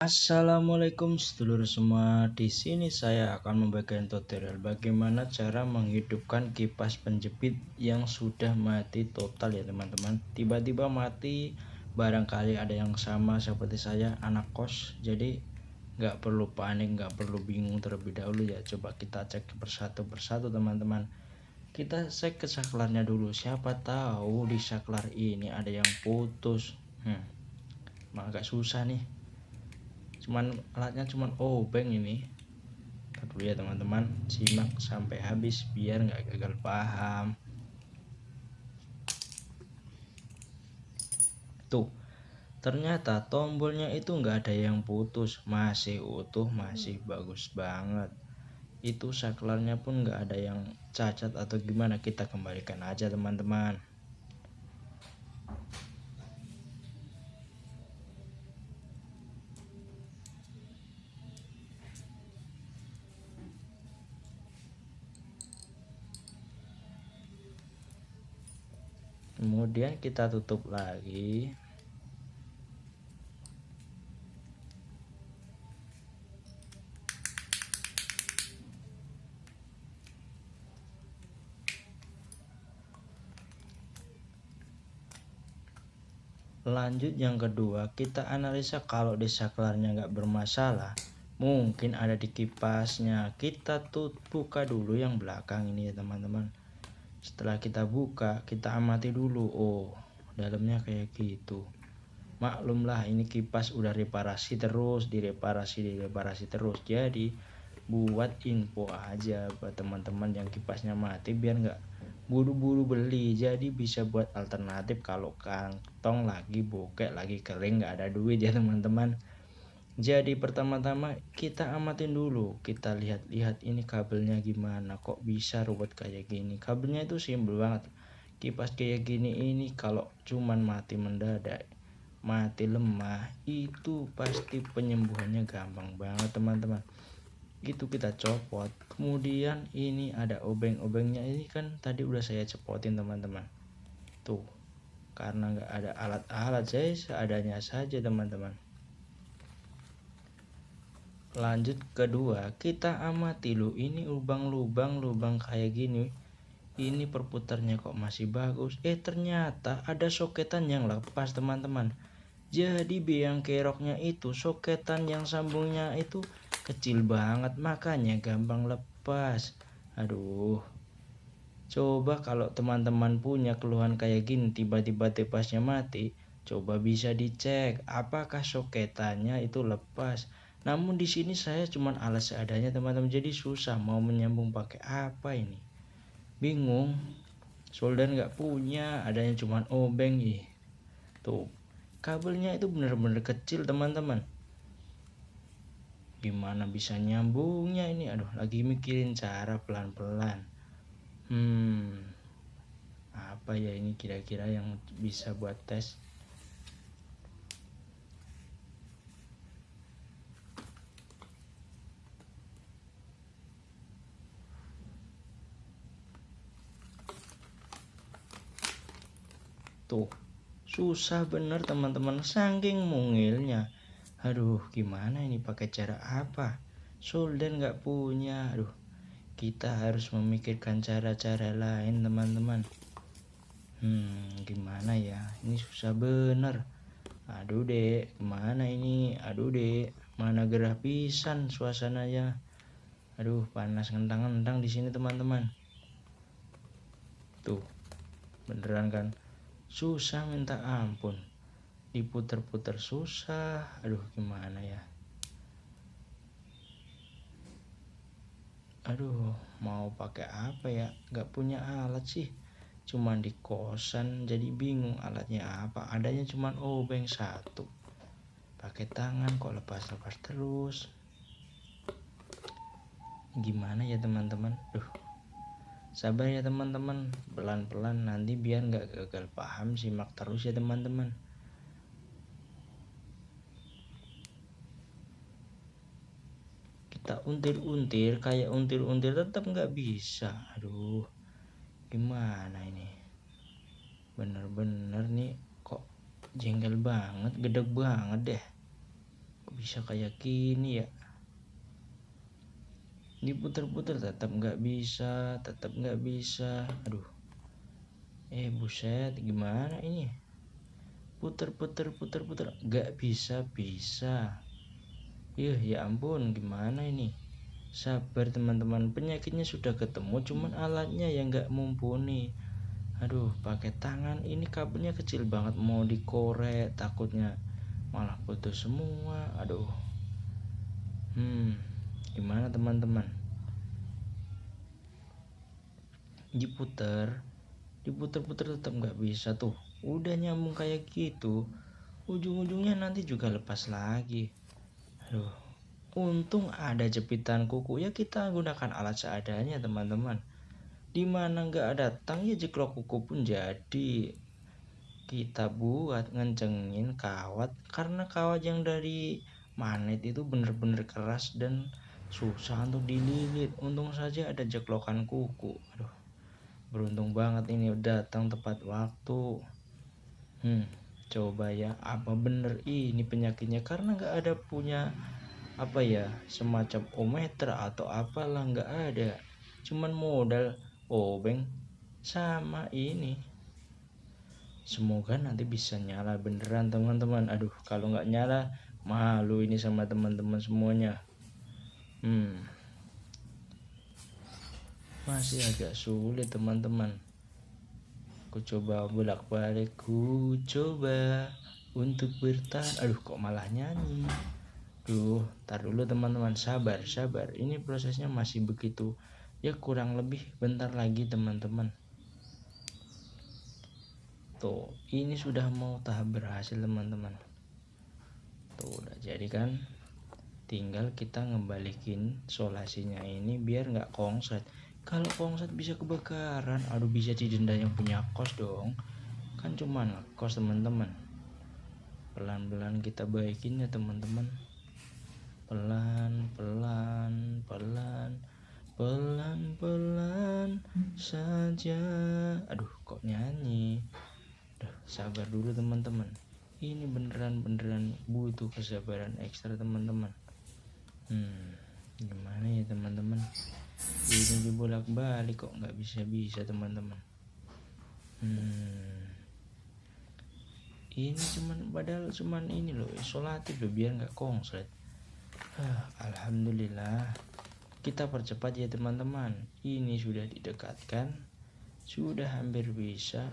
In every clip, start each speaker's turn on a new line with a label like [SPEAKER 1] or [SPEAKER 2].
[SPEAKER 1] Assalamualaikum sedulur semua. Di sini saya akan membagikan tutorial bagaimana cara menghidupkan kipas penjepit yang sudah mati total ya teman-teman. Tiba-tiba mati, barangkali ada yang sama seperti saya, anak kos. Jadi nggak perlu panik, nggak perlu bingung terlebih dahulu ya. Coba kita cek persatu teman-teman. Kita cek ke saklarnya dulu. Siapa tahu di saklar ini ada yang putus. Agak susah nih. Alatnya cuman obeng ini. Dulu ya teman-teman, simak sampai habis biar nggak gagal paham. Tuh, ternyata tombolnya itu nggak ada yang putus, masih utuh, masih bagus banget. Itu saklarnya pun nggak ada yang cacat atau gimana. Kita kembalikan aja teman-teman. Kemudian kita tutup lagi. Lanjut yang kedua, kita analisa kalau di saklarnya nggak bermasalah, mungkin ada di kipasnya. Kita buka dulu yang belakang ini ya teman-teman. Setelah kita buka, kita amati dulu. Oh, dalamnya kayak gitu. Maklumlah ini kipas udah reparasi terus, direparasi terus. Jadi buat info aja buat teman-teman yang kipasnya mati biar nggak buru-buru beli. Jadi bisa buat alternatif kalau kantong lagi bokek, lagi kering, nggak ada duit ya teman-teman. Jadi pertama-tama kita amatin dulu, kita lihat-lihat ini kabelnya gimana, kok bisa ruwet kayak gini. Kabelnya itu simpel banget. Kipas kayak gini ini kalau cuman mati mendadak, mati lemah, itu pasti penyembuhannya gampang banget teman-teman. Itu kita copot. Kemudian ini ada obeng-obengnya, ini kan tadi udah saya cepotin teman-teman. Tuh, karena nggak ada alat-alat, saya seadanya saja teman-teman. Lanjut kedua, kita amati lu ini lubang kayak gini. Ini perputarnya kok masih bagus. Ternyata ada soketan yang lepas teman-teman. Jadi biang keroknya itu, soketan yang sambungnya itu kecil banget, makanya gampang lepas. Aduh, coba kalau teman-teman punya keluhan kayak gini, tiba-tiba kipasnya mati, coba bisa dicek apakah soketannya itu lepas. Namun di sini saya cuma alat seadanya teman-teman, jadi susah mau menyambung pakai apa ini. Bingung. Solder nggak punya, adanya cuma obeng ih. Tuh, kabelnya itu bener-bener kecil teman-teman. Gimana bisa nyambungnya ini? Aduh, lagi mikirin cara pelan-pelan. Apa ya ini kira-kira yang bisa buat tes? Tuh, susah bener teman-teman, saking mungilnya. Aduh, gimana ini, pakai cara apa? Solder nggak punya. Aduh, kita harus memikirkan cara-cara lain teman-teman. Gimana ya? Ini susah bener. Aduh dek, kemana ini? Aduh dek, mana gerah pisan suasananya. Aduh, panas ngentang-ngentang di sini teman-teman. Tuh, beneran kan? Susah minta ampun, diputer-puter susah. Aduh, gimana ya? Aduh, mau pakai apa ya? Gak punya alat sih, cuman di kosan, jadi bingung alatnya apa. Adanya cuman obeng satu, pakai tangan kok lepas-lepas terus. Gimana ya teman-teman? Sabar ya teman-teman, pelan-pelan nanti biar nggak gagal paham, simak terus ya teman-teman. Kita untir-untir, kayak untir-untir tetap nggak bisa. Aduh, gimana ini? Bener-bener nih kok jengkel banget, gedeg banget deh. Kok bisa kayak gini ya? Diputer-puter tetap nggak bisa. Aduh, buset, gimana ini? Puter-puter nggak bisa. Ya ampun, gimana ini? Sabar teman-teman, penyakitnya sudah ketemu, cuman alatnya yang nggak mumpuni. Aduh, pakai tangan ini kabelnya kecil banget, mau dikorek takutnya malah putus semua. Aduh, gimana teman-teman? Diputer-puter tetap nggak bisa tuh. Udah nyambung kayak gitu, ujung-ujungnya nanti juga lepas lagi. Aduh, untung ada jepitan kuku, ya kita gunakan alat seadanya teman-teman. Dimana nggak ada tang ya jeklok kuku pun jadi. Kita buat ngencengin kawat, karena kawat yang dari magnet itu bener-bener keras dan susah untuk dililit. Untung saja ada jeklokan kuku. Aduh, beruntung banget ini datang tepat waktu. Coba ya, apa bener ini penyakitnya? Karena nggak ada punya semacam ometer atau apalah, nggak ada. Cuman modal obeng sama ini. Semoga nanti bisa nyala beneran teman-teman. Aduh, kalau nggak nyala malu ini sama teman-teman semuanya. Masih agak sulit teman-teman. Ku coba bolak-balik, ku coba untuk bertahan. Aduh, kok malah nyanyi. Tar dulu teman-teman, sabar. Ini prosesnya masih begitu. Ya kurang lebih bentar lagi teman-teman. Tuh, ini sudah mau tahap berhasil teman-teman. Tuh, udah jadi kan? Tinggal kita ngebalikin solasinya ini biar nggak konslet. Kalau konslet bisa kebakaran. Aduh, bisa didenda yang punya kos dong. Kan cuma ngekos teman-teman. Pelan-pelan kita baikin ya teman-teman. Pelan saja. Aduh, kok nyanyi? Sabar dulu teman-teman. Ini beneran butuh kesabaran ekstra teman-teman. Gimana ya teman-teman? Ini dibolak-balik kok nggak bisa teman-teman. Ini padahal cuman ini loh, isolatif loh, biar nggak konslet. Alhamdulillah, kita percepat ya teman-teman. Ini sudah didekatkan, sudah hampir bisa.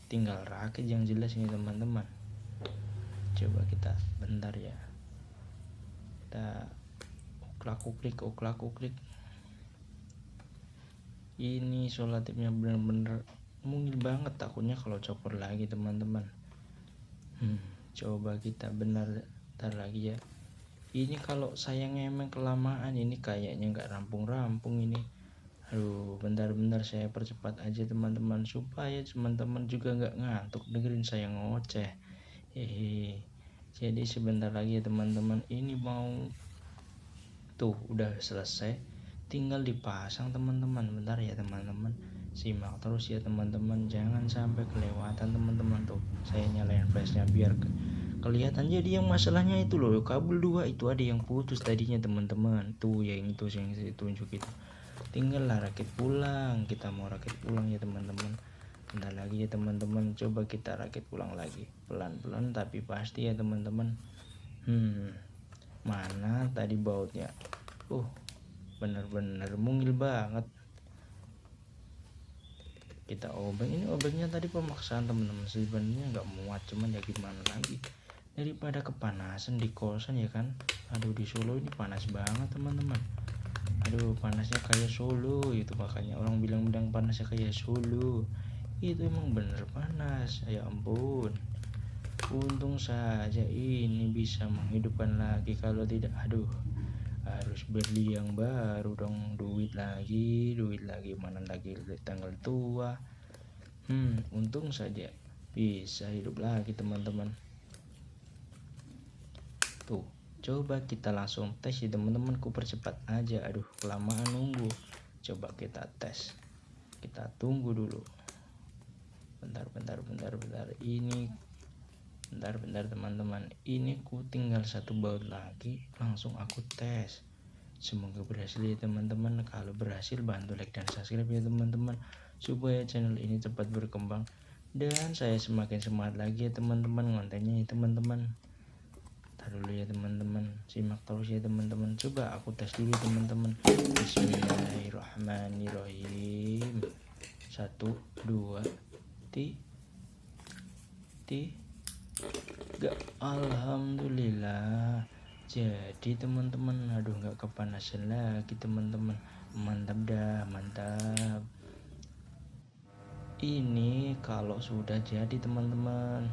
[SPEAKER 1] Tinggal rakit yang jelas ini teman-teman. Coba kita bentar ya. Kita oklak-uklik. Ini solatifnya bener-bener mungil banget, takutnya kalau copot lagi teman-teman. Coba kita bentar lagi ya. Ini kalau saya ngemeng kelamaan ini kayaknya nggak rampung ini. Aduh, bentar saya percepat aja teman-teman, supaya teman-teman juga nggak ngantuk dengerin saya ngoceh. Jadi sebentar lagi ya teman-teman, ini mau tuh udah selesai, tinggal dipasang teman-teman. Bentar ya teman-teman, simak terus ya teman-teman, jangan sampai kelewatan teman-teman. Tuh saya nyalain flashnya biar kelihatan. Jadi yang masalahnya itu loh, kabel 2 itu ada yang putus tadinya teman-teman. Tuh yang itu yang saya tunjuk itu, tinggal lah rakit pulang. Kita mau rakit pulang ya teman-teman. Bentar lagi ya teman-teman, coba kita rakit pulang lagi, pelan-pelan tapi pasti ya teman-teman. Mana tadi bautnya? Bener-bener mungil banget. Kita obeng, ini obengnya tadi pemaksaan teman-teman, sebenarnya nggak muat, cuman ya gimana lagi, daripada kepanasan di kosan ya kan. Aduh, di Solo ini panas banget teman-teman. Aduh, panasnya kayak Solo itu, makanya orang bilang panasnya kayak Solo. Itu emang bener panas, ya ampun. Untung saja ini bisa menghidupkan lagi, kalau tidak aduh harus beli yang baru dong. Duit lagi, mana lagi tanggal tua. Untung saja bisa hidup lagi teman-teman. Tuh, coba kita langsung tes ya teman-teman, ku percepat aja. Aduh, kelamaan nunggu. Coba kita tes, kita tunggu dulu. Bentar. Ini Bentar teman-teman, ini ku tinggal satu baut lagi, langsung aku tes. Semoga berhasil ya teman-teman. Kalau berhasil bantu like dan subscribe ya teman-teman, supaya channel ini cepat berkembang dan saya semakin semangat lagi ya teman-teman kontennya ya teman-teman. Taruh dulu ya teman-teman, simak terus ya teman-teman. Coba aku tes dulu teman-teman. Bismillahirrahmanirrahim. 1 2 3. Alhamdulillah. Jadi teman-teman, aduh nggak kepanasan lagi teman-teman. Mantap dah, mantap. Ini kalau sudah jadi teman-teman.